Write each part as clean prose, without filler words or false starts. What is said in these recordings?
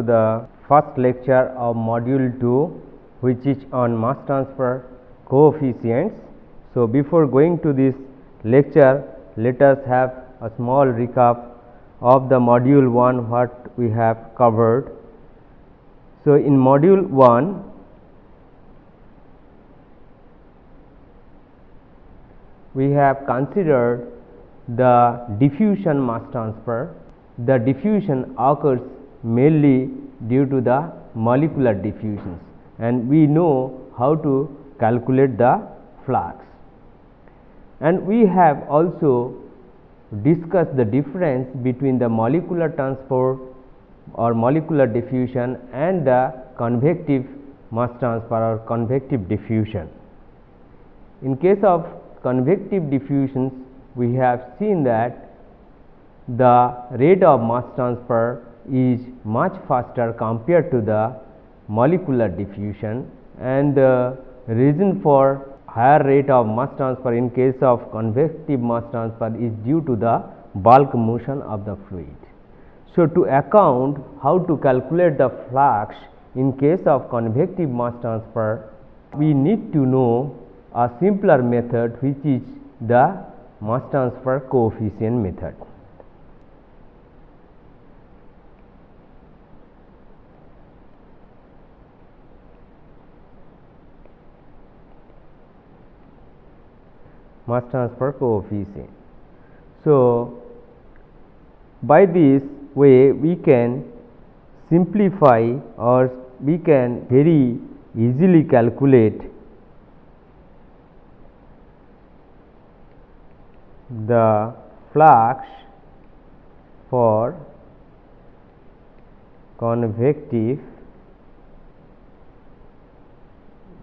the first lecture of module 2, which is on mass transfer coefficients. So, before going to this lecture, let us have a small recap of the module 1 what we have covered. So, in module 1, we have considered the diffusion mass transfer. The diffusion occurs mainly due to the molecular diffusions, and we know how to calculate the flux. And we have also discussed the difference between the molecular transport or molecular diffusion and the convective mass transfer or convective diffusion. In case of convective diffusions, we have seen that the rate of mass transfer is much faster compared to the molecular diffusion, and the reason for higher rate of mass transfer in case of convective mass transfer is due to the bulk motion of the fluid. So, to account how to calculate the flux in case of convective mass transfer, we need to know a simpler method, which is the mass transfer coefficient method. Mass transfer coefficient. So, by this way we can simplify or we can very easily calculate the flux for convective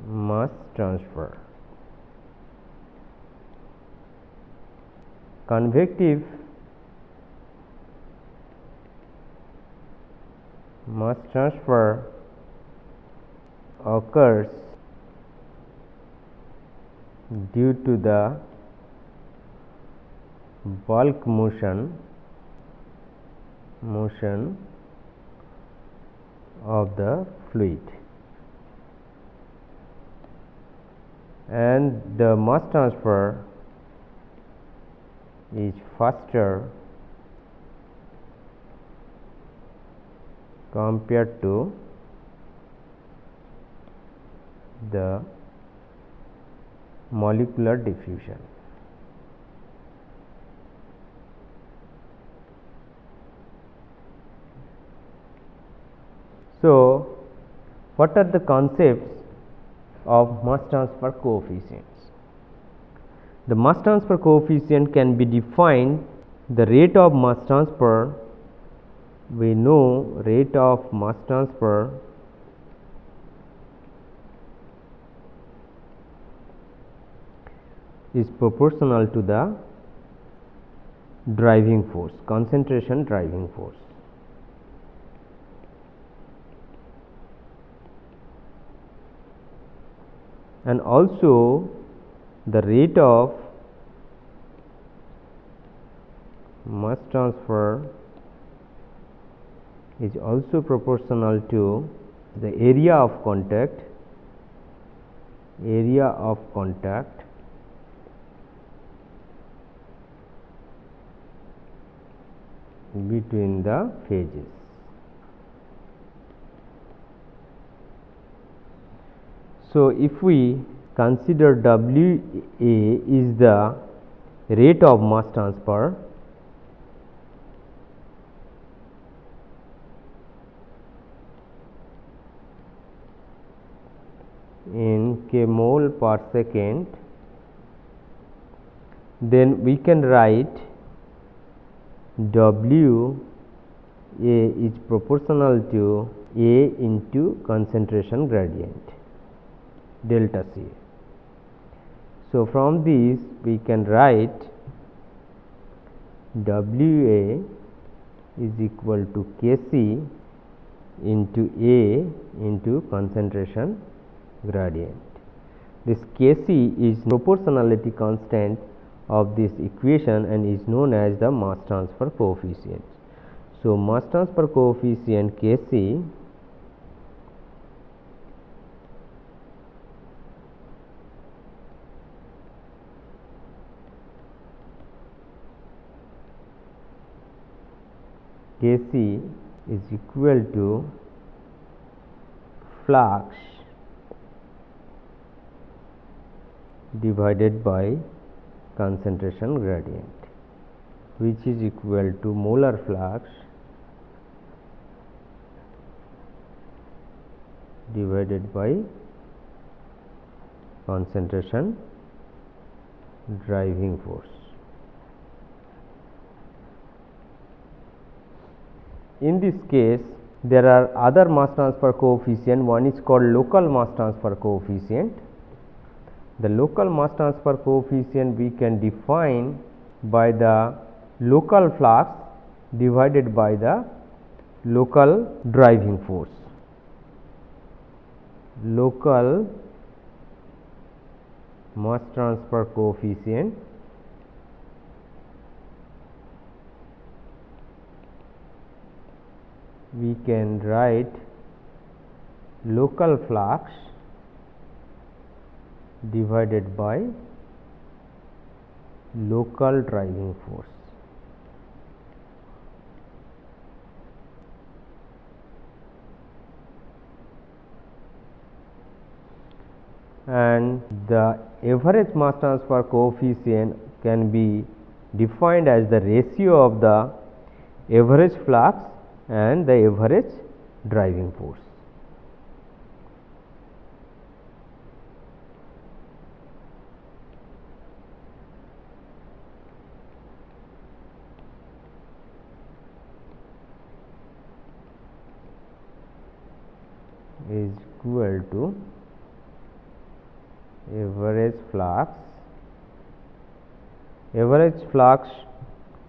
mass transfer. Convective mass transfer occurs due to the bulk motion of the fluid, and the mass transfer is faster compared to the molecular diffusion. So, what are the concepts of mass transfer coefficients? The mass transfer coefficient can be defined the rate of mass transfer. We know rate of mass transfer is proportional to the driving force, concentration driving force. And also the rate of mass transfer is also proportional to the area of contact between the phases. So, if we consider W A is the rate of mass transfer, in kmol per second, then we can write W A is proportional to A into concentration gradient delta C. So, from this we can write W A is equal to K C into A into concentration gradient. This Kc is proportionality constant of this equation and is known as the mass transfer coefficient. So mass transfer coefficient Kc is equal to flux divided by concentration gradient, which is equal to molar flux divided by concentration driving force. In this case, there are other mass transfer coefficient. One is called local mass transfer coefficient. The local mass transfer coefficient we can define by the local flux divided by the local driving force. Local mass transfer coefficient we can write local flux divided by local driving force. And the average mass transfer coefficient can be defined as the ratio of the average flux and the average driving force. Is equal to average flux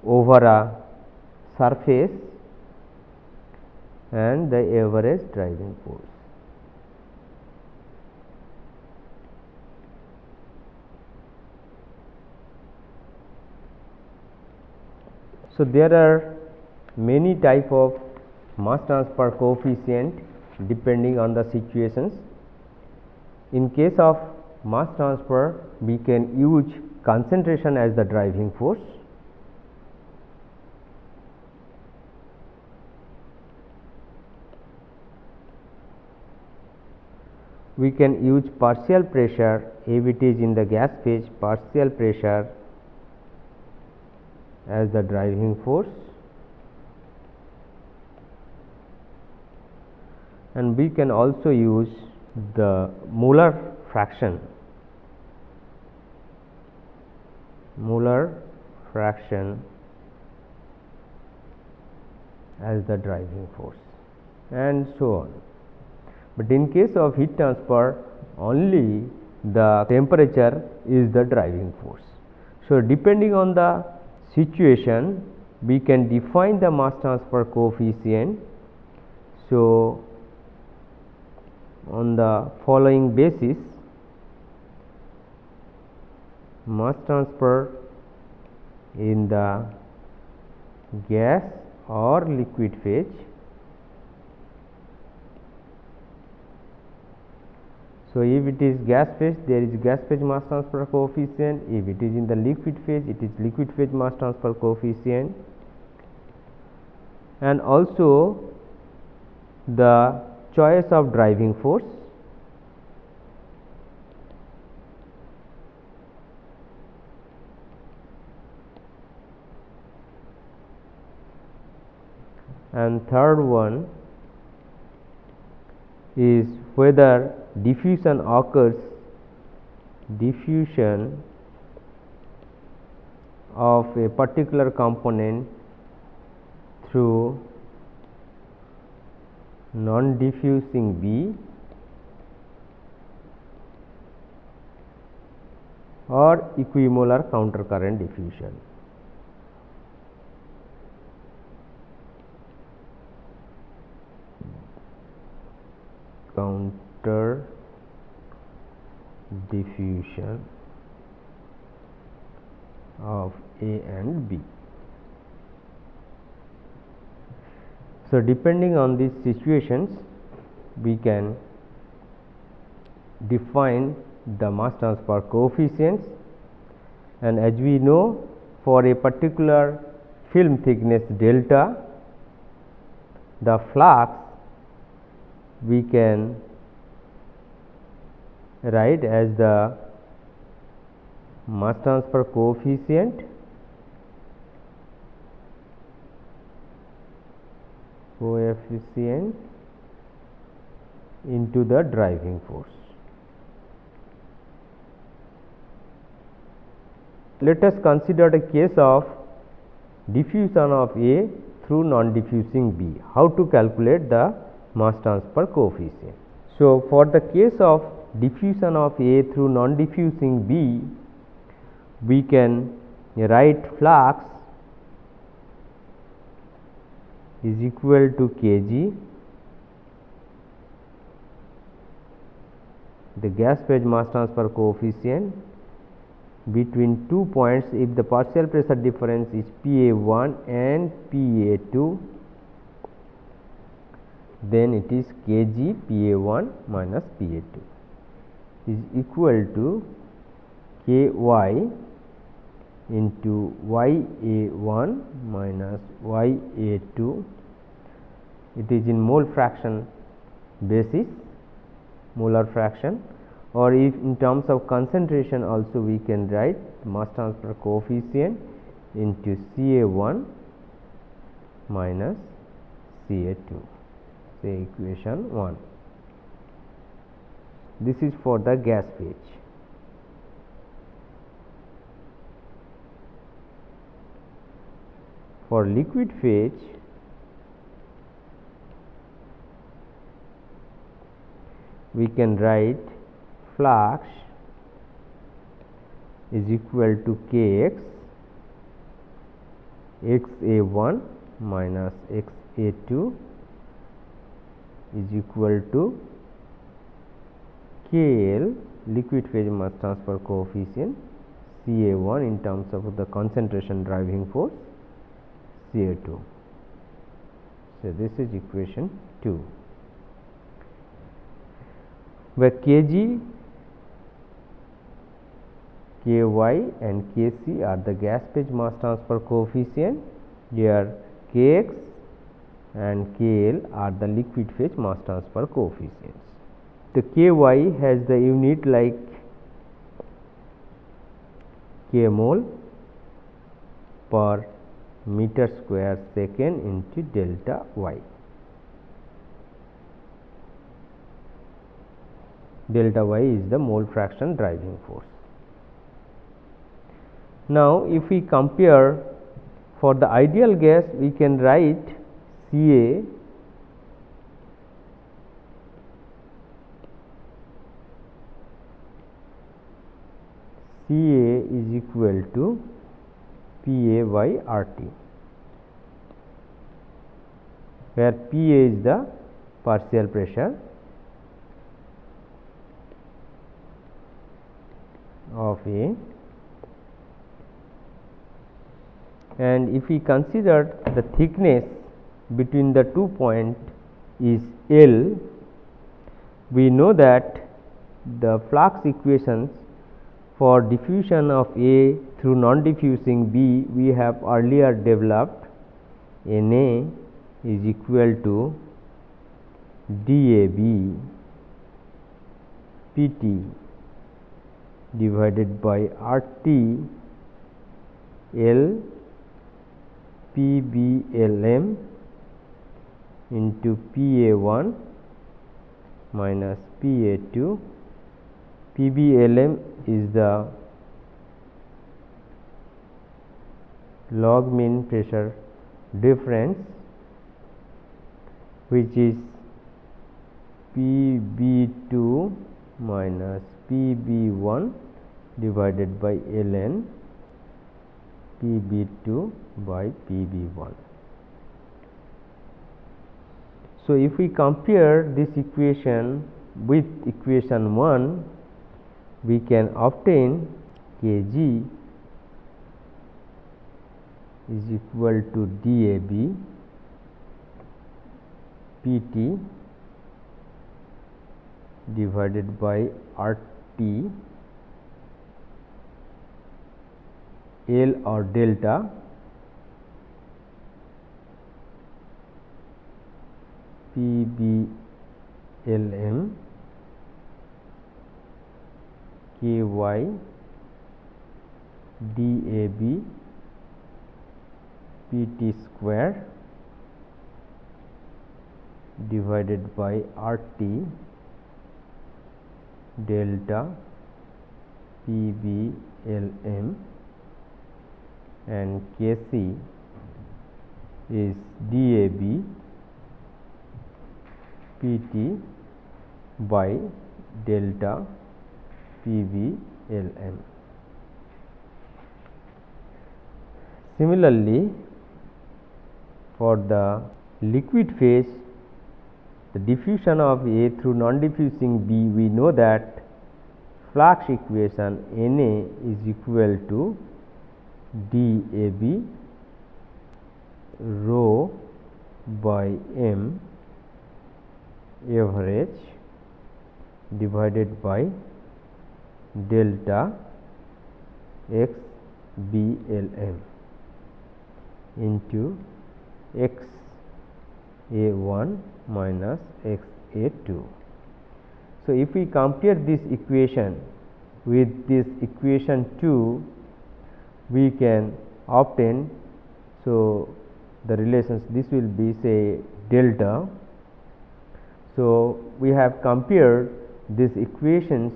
over a surface and the average driving force. So there are many type of mass transfer coefficient depending on the situations. In case of mass transfer, we can use concentration as the driving force. We can use partial pressure if it is in the gas phase, partial pressure as the driving force, and we can also use the molar fraction as the driving force, and so on. But in case of heat transfer, only the temperature is the driving force. So depending on the situation, we can define the mass transfer coefficient. So on the following basis: mass transfer in the gas or liquid phase, so if it is gas phase, there is gas phase mass transfer coefficient. If it is in the liquid phase, it is liquid phase mass transfer coefficient, and also the choice of driving force. And third one is whether diffusion occurs, diffusion of a particular component through non-diffusing B or equimolar countercurrent diffusion. Counter diffusion of A and B. So, depending on these situations, we can define the mass transfer coefficients, and as we know, for a particular film thickness delta, the flux we can write as the mass transfer coefficient into the driving force. Let us consider the case of diffusion of A through non-diffusing B. How to calculate the mass transfer coefficient? So, for the case of diffusion of A through non-diffusing B, we can write flux is equal to kg, the gas phase mass transfer coefficient between 2 points if the partial pressure difference is PA1 and PA2, then it is kg PA1 minus PA2 is equal to ky into Ya1 minus Ya2. It is in mole fraction basis, molar fraction, or if in terms of concentration also we can write mass transfer coefficient into Ca1 minus Ca2, say equation 1. This is for the gas phase. For liquid phase, we can write flux is equal to Kx Xa1 minus Xa2 is equal to Kl liquid phase mass transfer coefficient Ca1 in terms of the concentration driving force Ca2. So, this is equation 2, where Kg, Ky and Kc are the gas phase mass transfer coefficient. Here Kx and Kl are the liquid phase mass transfer coefficients. The Ky has the unit like kmol per meter square second into delta y. Delta y is the mole fraction driving force. Now, if we compare for the ideal gas, we can write Ca is equal to Pa by RT, where Pa is the partial pressure of A, and if we consider the thickness between the 2 points is L, we know that the flux equations for diffusion of A through non-diffusing B we have earlier developed. Na is equal to dAB Pt divided by RT L PBLM into PA1 minus PA2. PBLM is the log mean pressure difference, which is PB2 minus PB1 divided by ln PB2 by PB1. So, if we compare this equation with equation 1, we can obtain Kg is equal to dAB Pt divided by RT L or delta PBLM KY DAB PT square divided by RT delta PBLM and Kc is DAB PT by delta PBLM. Similarly, for the liquid phase, the diffusion of A through non-diffusing B, we know that flux equation Na is equal to dAB rho by M average divided by delta XBLM into XA1 minus XA2. So, if we compare this equation with this equation 2, we can obtain, so the relations, this will be say delta. So, we have compared these equations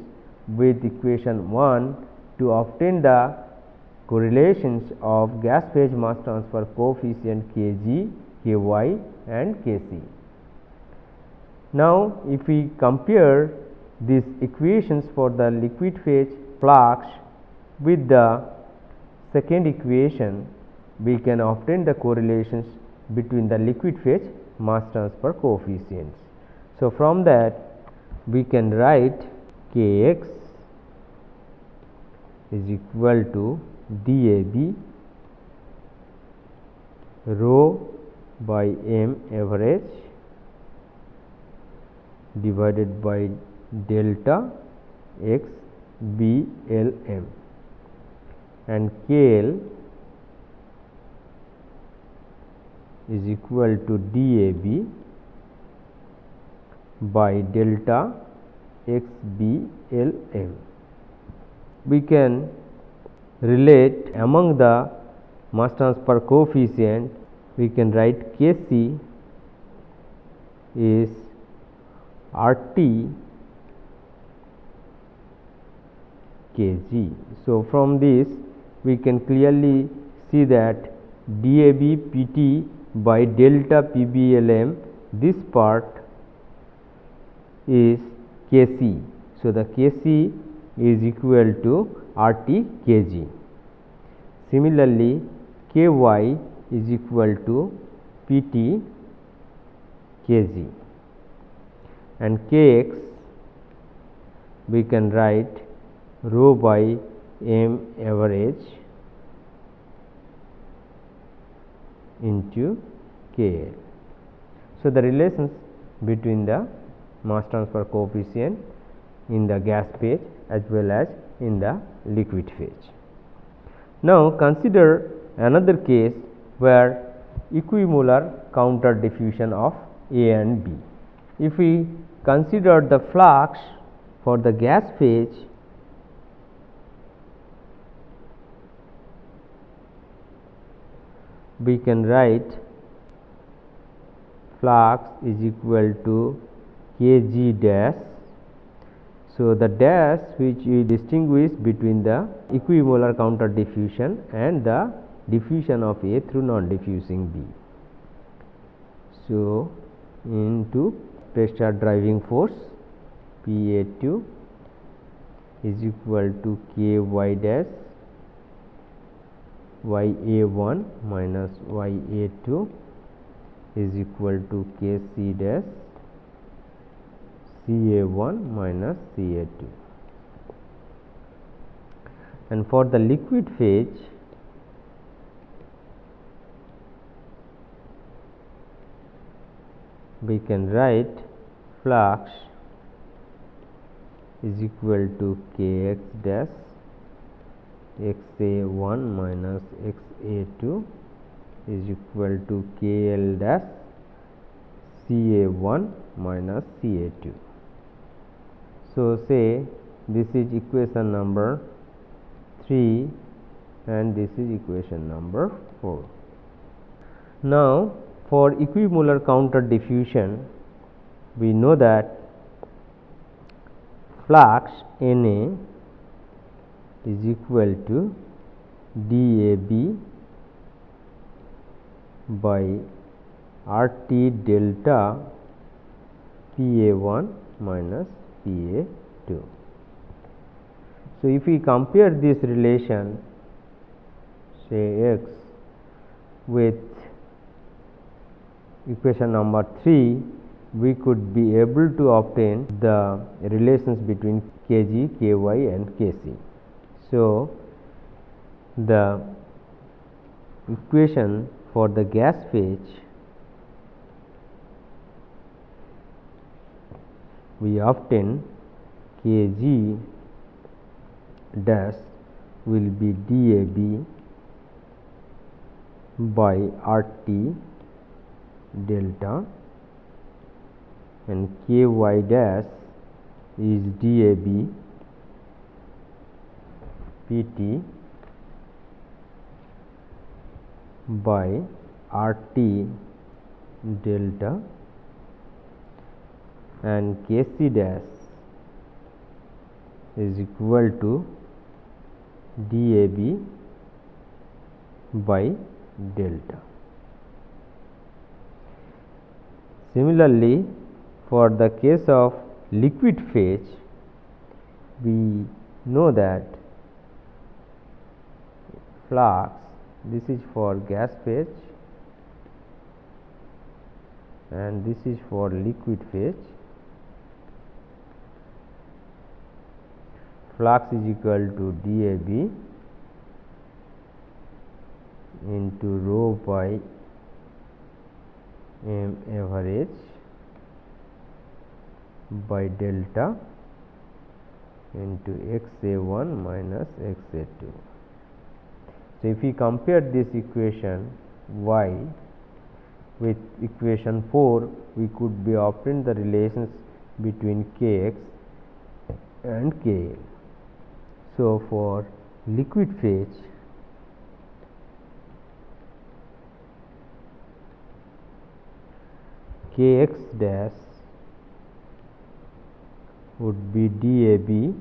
with equation 1 to obtain the correlations of gas phase mass transfer coefficient Kg, Ky and Kc. Now, if we compare these equations for the liquid phase flux with the second equation, we can obtain the correlations between the liquid phase mass transfer coefficients. So, from that we can write Kx is equal to dAB rho by M average divided by delta XBLM and KL is equal to dAB by delta XBLM. We can relate among the mass transfer coefficient, we can write Kc is RT Kg. So, from this we can clearly see that dAB PT by delta PBLM, this part is Kc. So, the Kc is equal to RT Kg. Similarly, Ky is equal to PT Kg and Kx we can write rho by M average into KL. So, the relations between the mass transfer coefficient in the gas phase as well as in the liquid phase. Now, consider another case where equimolar counter diffusion of A and B. If we consider the flux for the gas phase, we can write flux is equal to Kg dash. So, the dash which we distinguish between the equimolar counter diffusion and the diffusion of A through non-diffusing B. So, into pressure driving force PA2 is equal to Ky dash Ya1 minus Ya2 is equal to Kc dash Ca1 minus Ca2. And for the liquid phase, we can write flux is equal to Kx dash XA1 minus XA2 is equal to KL dash CA1 minus CA2. So, say this is equation number 3 and this is equation number 4. Now, for equimolar counter diffusion, we know that flux Na is equal to dAB by RT delta PA1 minus PA2. So, if we compare this relation, say X with equation number 3, we could be able to obtain the relations between Kg, Ky and Kc. So, the equation for the gas phase, we obtain Kg dash will be dAB by RT delta and Ky dash is dAB PT by RT delta and Kc dash is equal to dAB by delta. Similarly, for the case of liquid phase, we know that flux, this is for gas phase and this is for liquid phase. Flux is equal to dAB into rho by m average by delta into XA1 minus XA2. So, if we compare this equation y with equation 4, we could be obtain the relations between Kx and Kl. So, for liquid phase, Kx dash would be dAB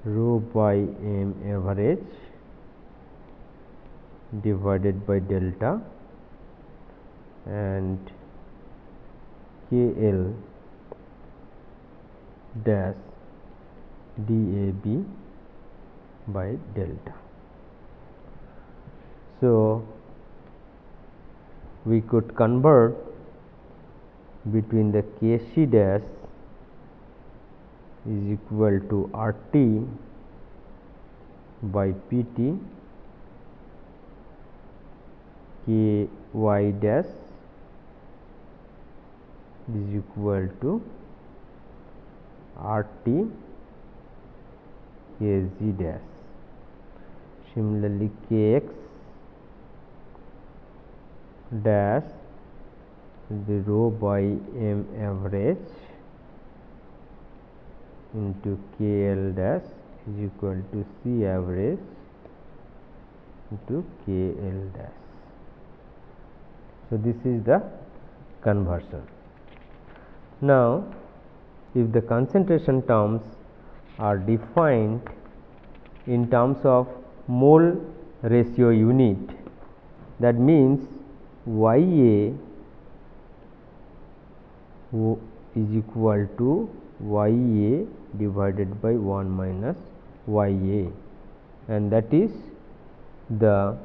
rho by m average divided by delta and KL dash dAB by delta. So, we could convert between the Kc dash is equal to RT by PT, Ky dash is equal to RT Kg dash. Similarly, Kx dash the rho by m average into KL dash is equal to C average into KL dash. So, this is the conversion. Now, if the concentration terms are defined in terms of mole ratio unit, that means Ya is equal to Ya divided by 1 minus Ya, and that is the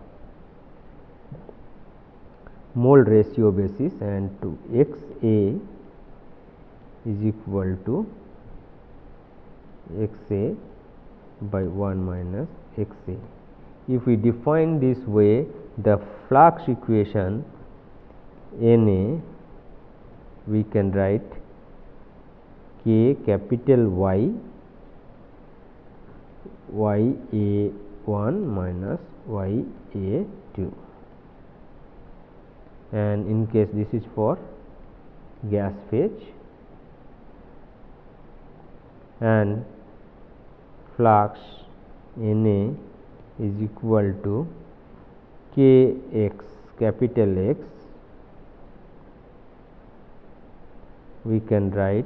mole ratio basis, and to Xa is equal to Xa by 1 minus Xa. If we define this way, the flux equation Na, we can write K capital Y, Ya1 minus Ya2, and in case this is for gas phase, and flux Na is equal to Kx capital X, we can write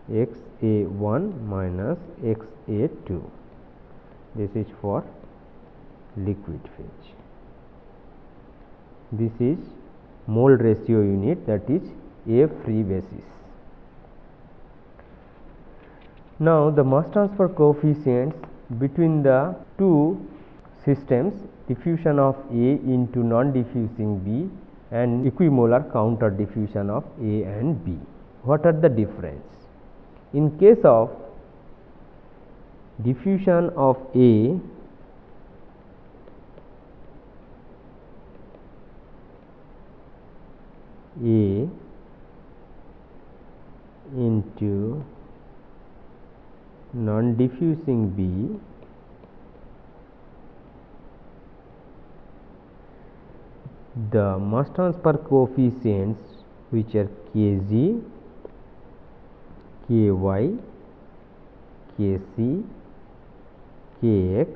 Xa1 minus Xa2. This is for liquid phase. This is mole ratio unit, that is A free basis. Now, the mass transfer coefficients between the two systems, diffusion of A into non-diffusing B and equimolar counter diffusion of A and B. What are the difference? In case of diffusion of A, into non-diffusing B, the mass transfer coefficients, which are Kg, Ky, Kc, Kx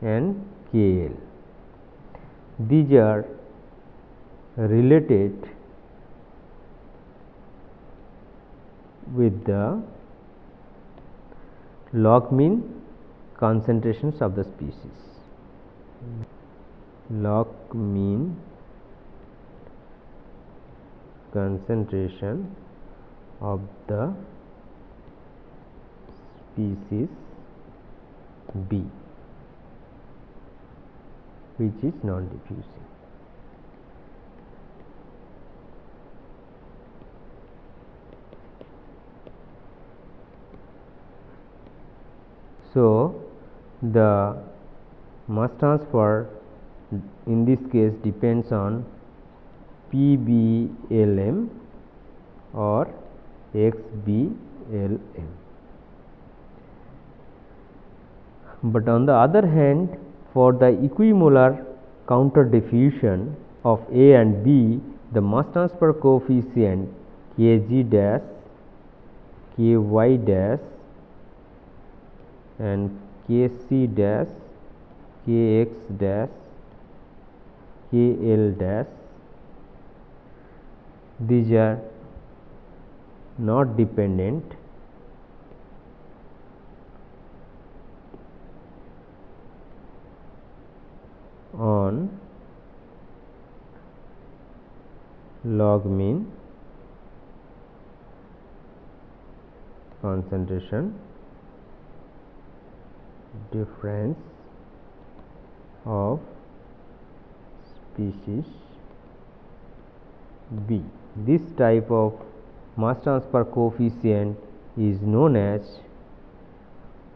and Kl, these are related with the log mean concentrations of the species. Log mean concentration of the species B, which is non-diffusing. So, the mass transfer in this case depends on PBLM or XBLM. But on the other hand, for the equimolar counter diffusion of A and B, the mass transfer coefficient Kg dash, Ky dash and Kc dash, Kx dash, Kl dash, these are not dependent on log mean concentration difference of species B. This type of mass transfer coefficient is known as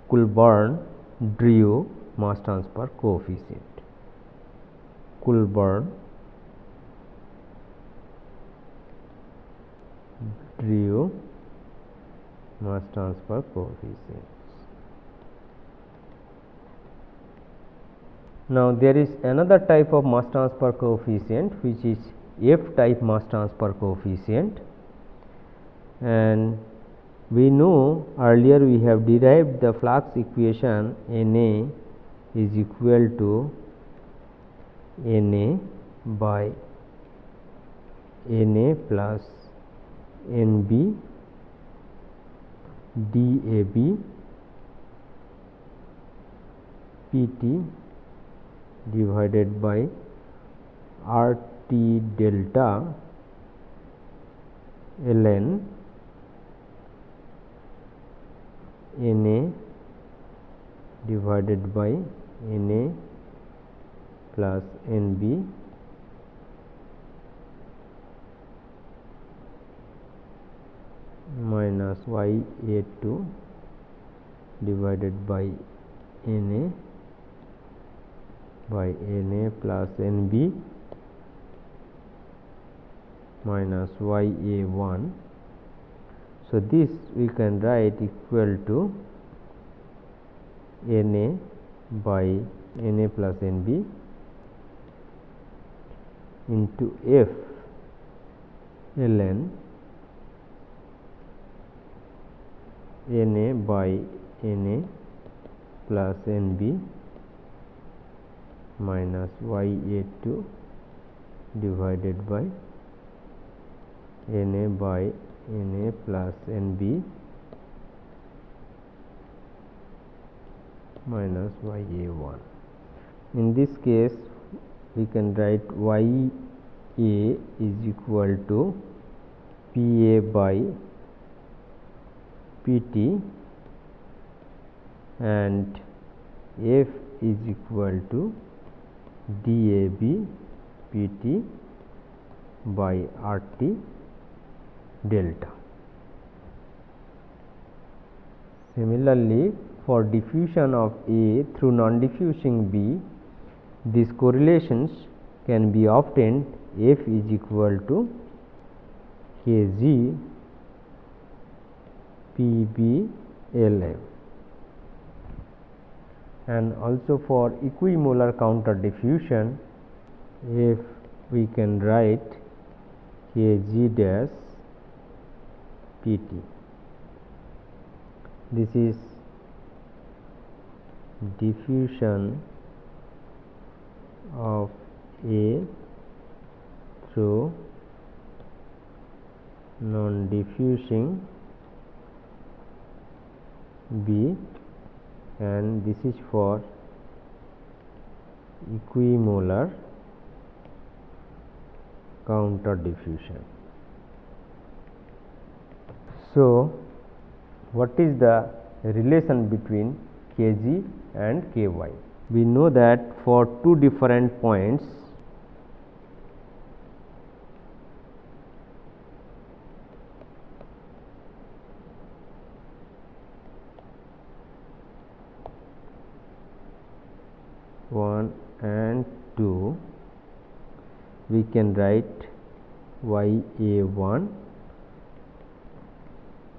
Coulomb-Drouin mass transfer coefficient. Coulomb-Drouin mass transfer coefficient. Now, there is another type of mass transfer coefficient, which is F type mass transfer coefficient, and we know earlier we have derived the flux equation Na is equal to Na by Na plus Nb dAb Pt divided by RT delta ln Na divided by Na plus Nb minus Ya2 divided by Na by Na plus Nb minus ya1. So this we can write equal to Na by Na plus Nb into f ln Na by Na plus Nb minus ya2 divided by Na by Na plus Nb minus ya1. In this case we can write ya is equal to Pa by Pt and f is equal to dAb Pt by RT delta. Similarly, for diffusion of A through non-diffusing B, these correlations can be obtained. F is equal to Kg Pb Lm, and also for equimolar counter diffusion, if we can write Kg dash Pt. This is diffusion of A through non-diffusing B, and this is for equimolar counter diffusion. So, what is the relation between Kg and Ky? We know that for two different points, one and 2, we can write ya1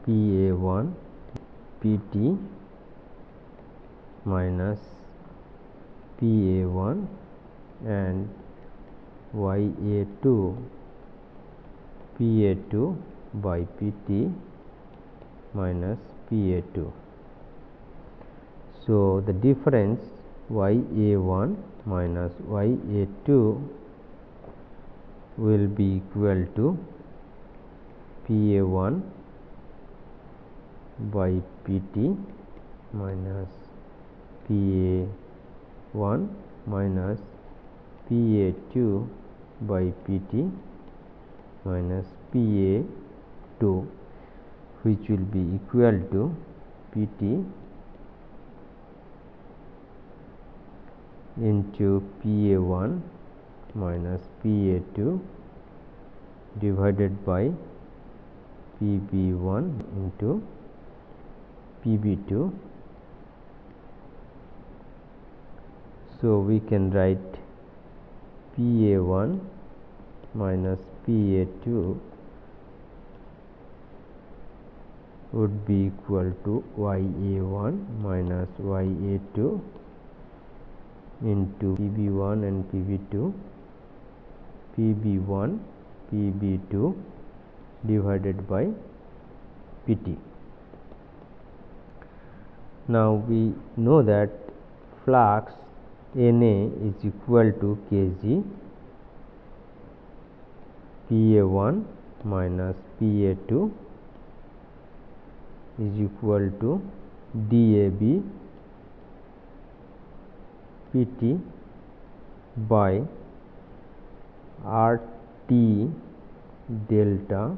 Pa1 Pt minus Pa1 and ya2 Pa2 by Pt minus Pa2. So, the difference ya1 minus ya2 will be equal to Pa1 by Pt minus Pa1 minus Pa2 by Pt minus Pa2, which will be equal to Pt into Pa1 minus Pa2 divided by Pb1 into Pb2. So, we can write Pa1 minus Pa2 would be equal to ya1 minus ya2 into Pb1 and Pb2, Pb1 Pb2 divided by Pt. Now, we know that flux Na is equal to Kg Pa1 minus Pa2 is equal to dAb Pt by RT delta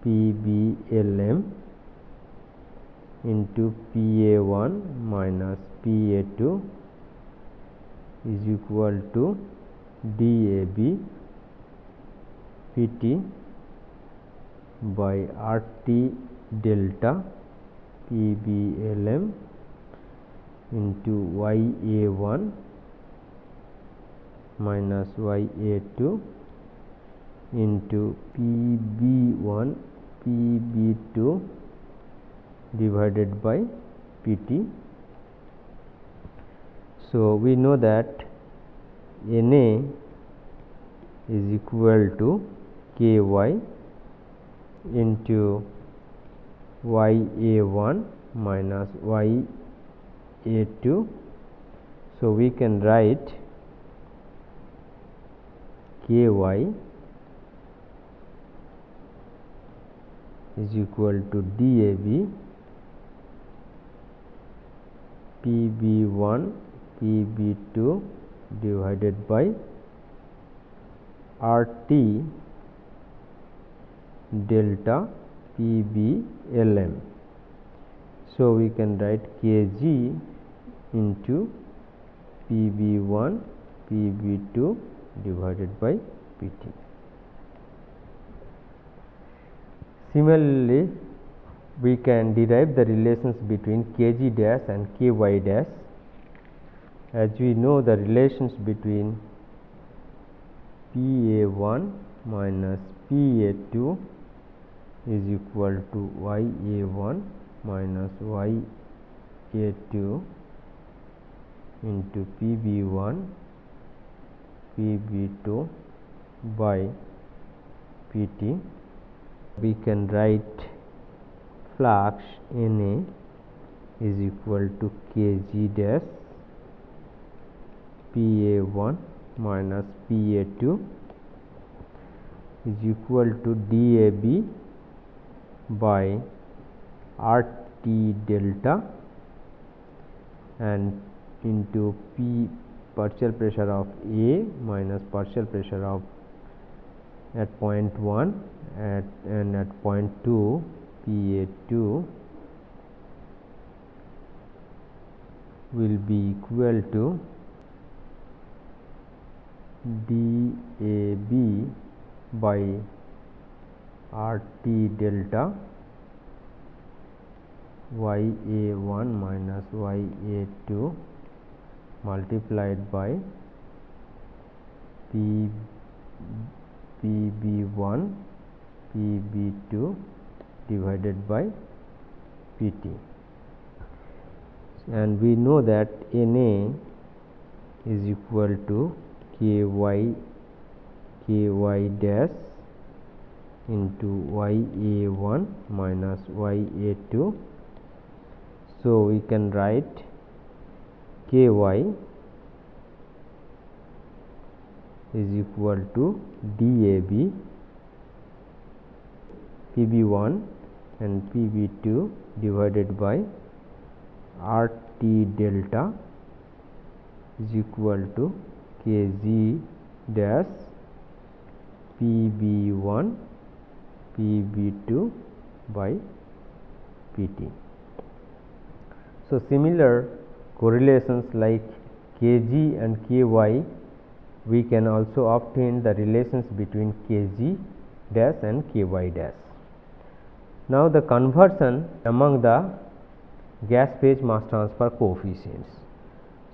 PBLM into Pa1 minus Pa2 is equal to dAb Pt by RT delta PBLM into ya1 minus ya2 into PB1 PB2 divided by PT. So, we know that Na is equal to Ky into Ya1 minus Ya2. So, we can write Ky is equal to DAB PB1 PB2 divided by RT delta PBLM. So, we can write Kg into PB1 PB2 divided by PT. Similarly, we can derive the relations between Kg dash and Ky dash. As we know, the relations between Pa1 minus Pa2 is equal to Ya1 minus Ya2 into PB1 PB2 by PT. We can write flux Na is equal to Kg dash Pa1 minus Pa2 is equal to DAB by RT delta and into P partial pressure of A minus partial pressure of at point 1 and at point 2 Pa2 will be equal to DAB by RT delta Ya1 minus Ya2 multiplied by PB1 PB2 divided by PT. And we know that Na is equal to Ky dash into Ya1 minus Ya2. So, we can write Ky is equal to DAB PB1 and PB2 divided by RT delta is equal to Kg dash PB1 PB2 by PT. So, similar correlations like Kg and Ky, we can also obtain the relations between Kg dash and Ky dash. Now, the conversion among the gas phase mass transfer coefficients.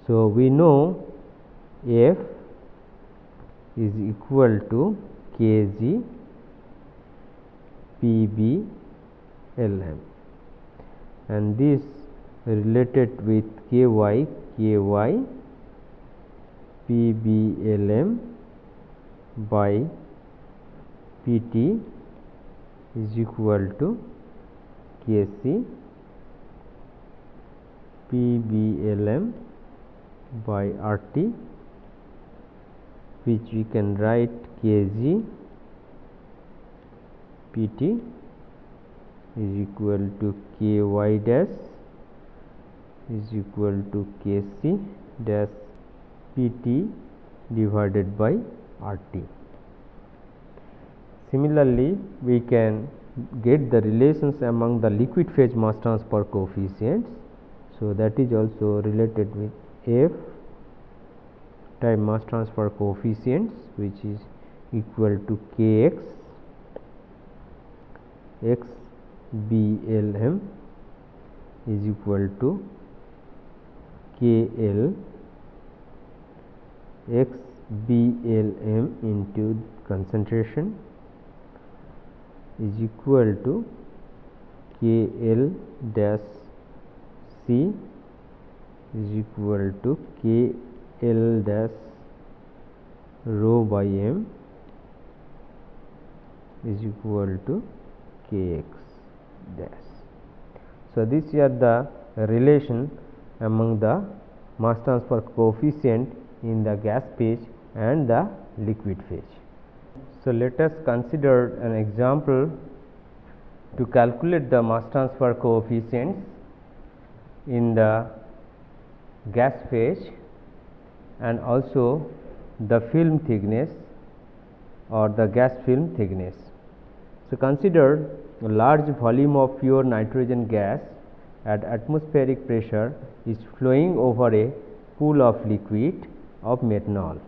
So, we know F is equal to Kg PB Lm, and this related with Ky PBLM by PT is equal to Kc PBLM by RT, which we can write Kg PT is equal to Ky dash is equal to Kc dash PT divided by RT. Similarly, we can get the relations among the liquid phase mass transfer coefficients. So, that is also related with F time mass transfer coefficients, which is equal to Kx XBLM is equal to KL X BLM into concentration is equal to KL dash C is equal to KL dash rho by M is equal to Kx dash. So, these are the relation among the mass transfer coefficient in the gas phase and the liquid phase. So, let us consider an example to calculate the mass transfer coefficients in the gas phase and also the film thickness or the gas film thickness. So, consider a large volume of pure nitrogen gas at atmospheric pressure is flowing over a pool of liquid of methanol,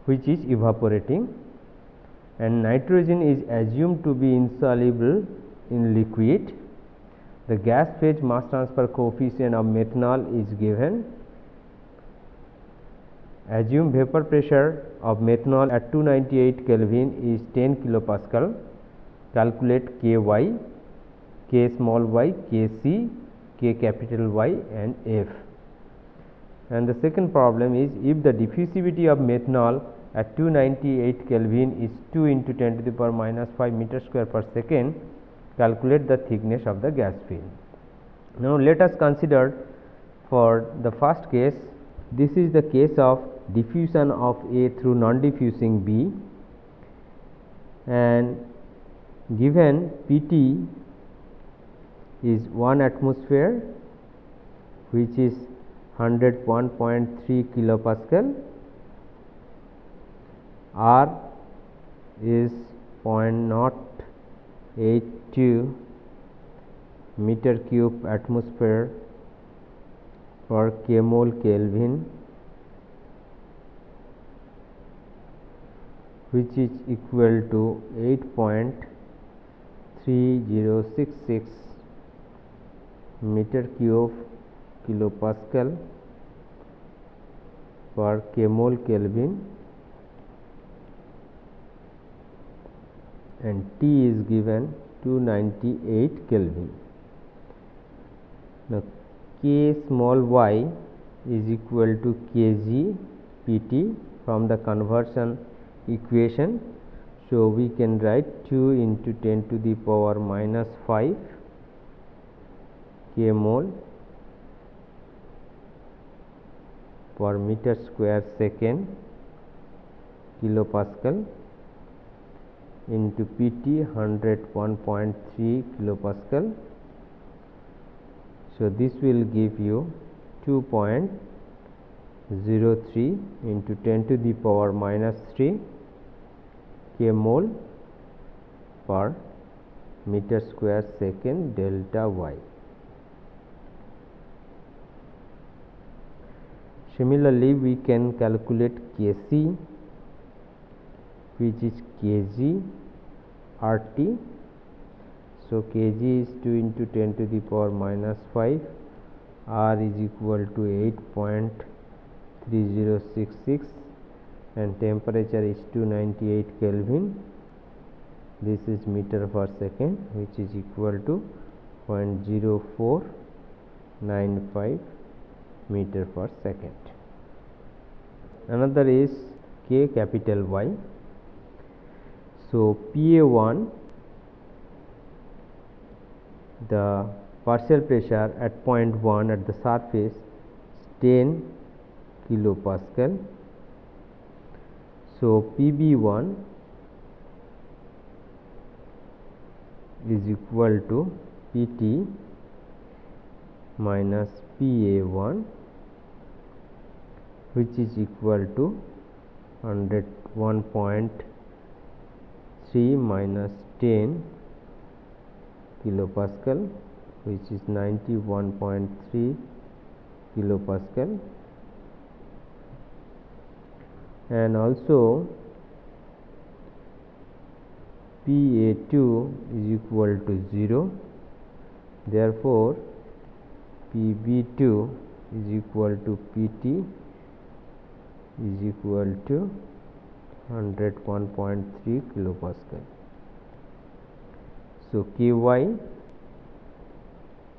which is evaporating, and nitrogen is assumed to be insoluble in liquid. The gas phase mass transfer coefficient of methanol is given. Assume vapor pressure of methanol at 298 Kelvin is 10 kilopascal. Calculate Ky, K small y, Kc, K capital Y and F. And the second problem is, if the diffusivity of methanol at 298 Kelvin is 2 into 10 to the power minus 5 meter square per second, calculate the thickness of the gas film. Now, let us consider for the first case. This is the case of diffusion of A through non-diffusing B, and given Pt is 1 atmosphere, which is 101.3 kilopascal, R is 0.082 meter cube atmosphere per kmol Kelvin, which is equal to 8.3066 meter cube kilopascal per kmol Kelvin, and T is given 298 Kelvin. Now, K small y is equal to Kg Pt from the conversion equation. So, we can write 2 into 10 to the power minus 5 kmol per meter square second kilopascal into Pt 101.3 kilopascal. So, this will give you 2.03 into 10 to the power minus 3 kmol per meter square second delta y. Similarly, we can calculate Kc, which is Kg RT. So, Kg is 2 into 10 to the power minus 5, R is equal to 8.3066, and temperature is 298 Kelvin. This is meter per second, which is equal to 0.0495 meter per second. Another is K capital Y. So, PA1, the partial pressure at point 1 at the surface is 10 kilopascal. So, PB1 is equal to Pt minus PA1, which is equal to 101.3 minus 10 kilopascal, which is 91.3 kilopascal, and also PA2 is equal to 0. Therefore, PB2 is equal to Pt is equal to 101.3 kilopascal. So Ky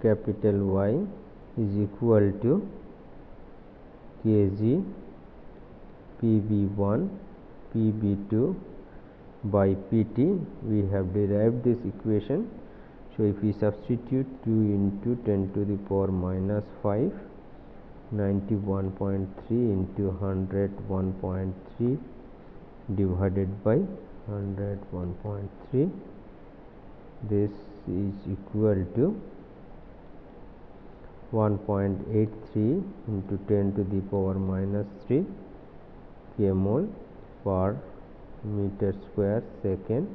capital Y is equal to kg Pb1 Pb2 by Pt. We have derived this equation. So if we substitute 2 into 10 to the power minus 5, 91.3 into 101.3 divided by 101.3, this is equal to 1.83 into 10 to the power minus 3 kmol per meter square second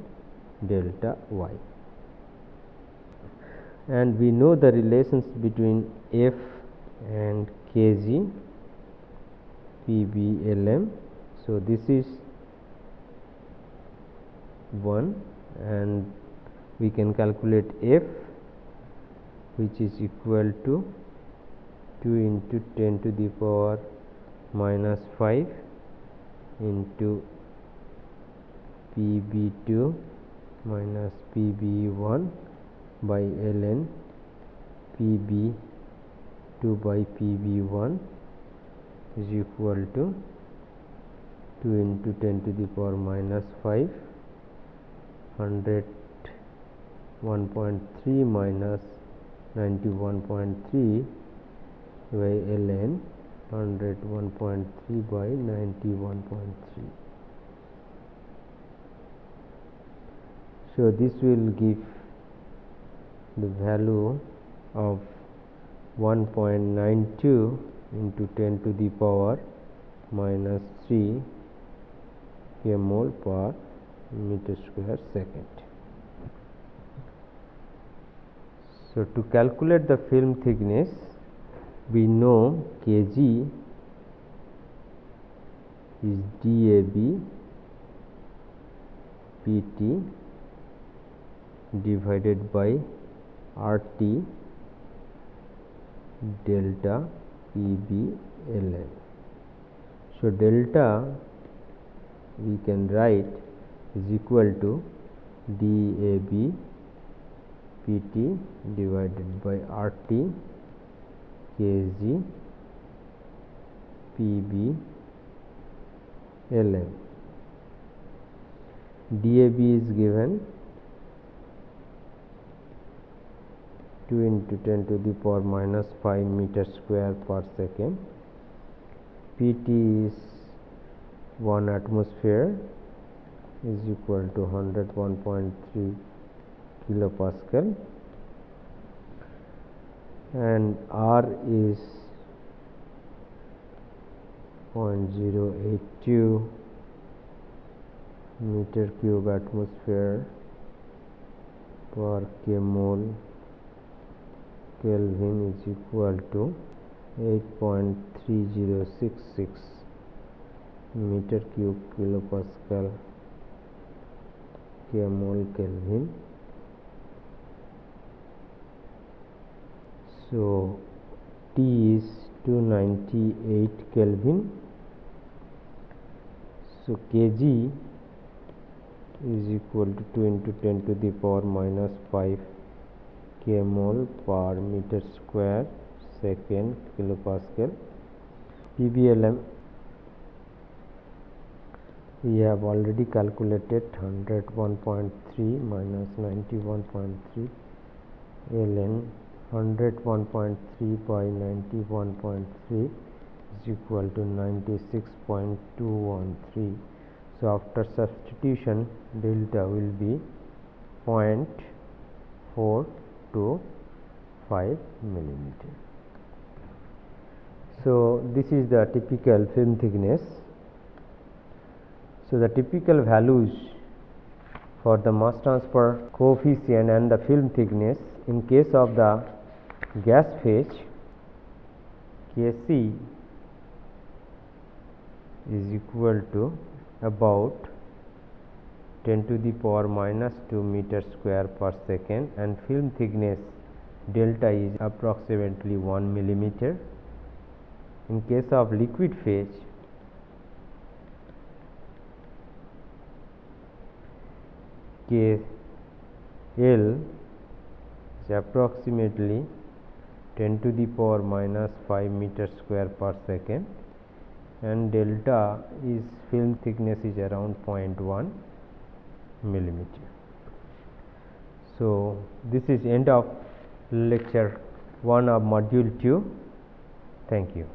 delta Y. And we know the relations between F and kg Pb/Lm. So this is 1, and we can calculate F, which is equal to 2 into 10 to the power minus 5 into Pb2 minus Pb1 by ln Pb2 by Pb1 is equal to 2 into 10 to the power minus 5, 101.3 minus 91.3 by ln 101.3 by 91.3. So this will give the value of 1.92 into 10 to the power minus 3 kmol per meter square second. So to calculate the film thickness, we know kg is DAB PT divided by RT delta Pb/Lm. So delta we can write is equal to DAB PT divided by RT kg Pb/Lm. DAB is given 2 into 10 to the power minus 5 meter square per second. Pt is 1 atmosphere is equal to 101.3 kilopascal, and R is 0.082 meter cube atmosphere per kmol Kelvin is equal to 8.3066 meter cube kilopascal kmol Kelvin. So T is 298 Kelvin. So kg is equal to 2 into 10 to the power minus 5 kmol per meter square second kilopascal. Pb/Lm we have already calculated 101.3 minus 91.3 ln 101.3 by 91.3 is equal to 96.213. So after substitution, delta will be 0.425 millimeter. So this is the typical film thickness. So the typical values for the mass transfer coefficient and the film thickness in case of the gas phase, Kc is equal to about 10 to the power minus 2 meter square per second, and film thickness delta is approximately 1 millimeter. In case of liquid phase, K L is approximately 10 to the power minus 5 meter square per second, and delta is film thickness is around 0.1 millimeter. So, this is end of lecture 1 of module 2. Thank you.